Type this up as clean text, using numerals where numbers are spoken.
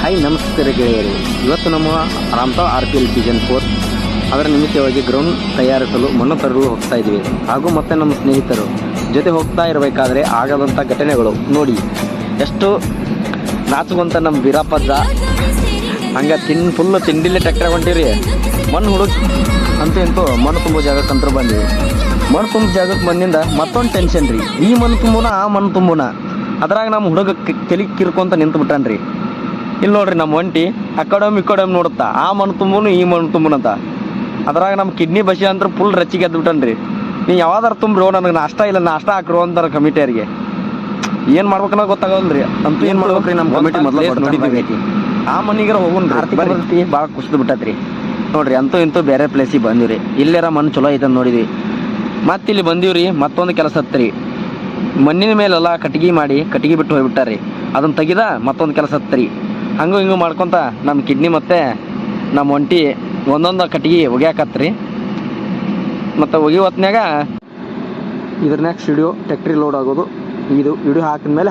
Hi ನಮಸ್ಕಾರ ಗೆಳೆಯರು. ಇವತ್ತು ನಮ್ಮ ರಾಮ್ತಾವ್ RPL ಸೀಸನ್ 4 ಅದರ ನಿಮಿತ್ತವಾಗಿ ಗ್ರೌಂಡ್ ತಯಾರಿಸಲು ಮಣ್ಣು ತರಲು ಹೋಗ್ತಾ ಇದ್ದೀವಿ. ಹಾಗೂ ಮತ್ತೆ ನಮ್ಮ ಸ್ನೇಹಿತರು ಜೊತೆ ಹೋಗ್ತಾ ಇರಬೇಕಾದ್ರೆ ಆಗದಂಥ ಘಟನೆಗಳು ನೋಡಿ. ಎಷ್ಟು ನಾಚುವಂತ ನಮ್ಮ ವೀರಪ್ಪಜ್ಜ ಹಂಗೆ ಫುಲ್ಲು ತಿಂಡಿಲ್ಲೇ ಟ್ರ್ಯಾಕ್ಟರ್ ಹೊಂಟಿರಿ. ಮಣ್ಣು ಹುಡುಕ್ ಅಂತೂ ಇಂತೂ ಮಣ್ಣು ತುಂಬೋ ಜಾಗಕ್ಕೆ ಅಂತೂ ಬಂದ್ವಿ. ಮಣ್ಣು ತುಂಬ ಜಾಗಕ್ಕೆ ಬಂದಿಂದ ಮತ್ತೊಂದು ಟೆನ್ಷನ್ ರೀ. ಈ ಮಣ್ಣು ತುಂಬುನ ಆ ಮಣ್ಣು ತುಂಬುನ ಅದ್ರಾಗ ನಮ್ಮ ಹುಡುಗ ತಲೆ ಕಿರ್ಕೊಂತ ನಿಂತು ಬಿಟ್ಟಾನ್ರಿ. ಇಲ್ಲಿ ನೋಡ್ರಿ ನಮ್ಮ ಒಂಟಿ ಆ ಕಡೆ ಈ ಕಡೆ ನೋಡುತ್ತಾ ಆ ಮಣ್ಣು ತುಂಬುನು ಈ ಮಣ್ಣು ತುಂಬುನಂತ. ಅದ್ರಾಗ ನಮ್ಮ ಕಿಡ್ನಿ ಬಸಿ ಅಂದ್ರೆ ಫುಲ್ ರಚ್ಚಿಗೆ ಎದ್ದು ಬಿಟ್ಟನ್ರಿ. ನೀವು ಯಾವ್ದಾರು ತುಂಬ್ರಿ ನನಗೆ ನಾಷ್ಟ ಇಲ್ಲ ನಾಷ್ಟ ಹಾಕ್ರು ಅಂತಾರೆ ಕಮಿಟಿಯರಿಗೆ. ಏನು ಮಾಡ್ಬೇಕನ್ನೋ ಗೊತ್ತಾಗಲ್ರಿ. ಅಂತೂ ಏನು ಮಾಡ್ಬೇಕ್ರಿ, ನಮ್ಮ ಕಮಿಟಿ ಮೊದಲು ನೋಡಿದ್ದೀವಿ. ಆ ಮಣ್ಣಿಗೆ ಹೋಗೋಣ ಭಾಳ ಕುಸಿದು ಬಿಟ್ಟತ್ರಿ ನೋಡ್ರಿ. ಅಂತೂ ಇಂತೂ ಬೇರೆ ಪ್ಲೇಸಿಗೆ ಬಂದಿವ್ರಿ. ಇಲ್ಲೇರ ಮಣ್ಣು ಚಲೋ ಐತೆ ನೋಡಿದ್ವಿ. ಮತ್ತೆ ಇಲ್ಲಿ ಬಂದೀವ್ರಿ. ಮತ್ತೊಂದು ಕೆಲಸ ಹತ್ರಿ. ಮಣ್ಣಿನ ಮೇಲೆಲ್ಲ ಕಟ್ಟಿಗೆ ಬಿಟ್ಟು ಹೋಗ್ಬಿಟ್ಟಾರಿ. ಅದನ್ನ ತೆಗಿದ ಮತ್ತೊಂದು ಕೆಲಸ ಹತ್ರಿ. ಹಂಗೂ ಹಿಂಗೂ ಮಾಡ್ಕೊತ ನಮ್ಮ ಕಿಡ್ನಿ ಮತ್ತು ನಮ್ಮ ಒಂಟಿ ಒಂದೊಂದು ಕಟ್ಟಿಗೆ ಒಗ್ಯಾಕತ್ರಿ. ಮತ್ತು ಒಗಿ ಹೊತ್ನ್ಯಾಗ ಇದ್ರನ್ಯಾಗ ಸ್ಟುಡಿಯೋ ಟ್ಯಾಕ್ಟ್ರಿ ಲೋಡ್ ಆಗೋದು. ಇದು ವಿಡಿಯೋ ಹಾಕಿದ ಮೇಲೆ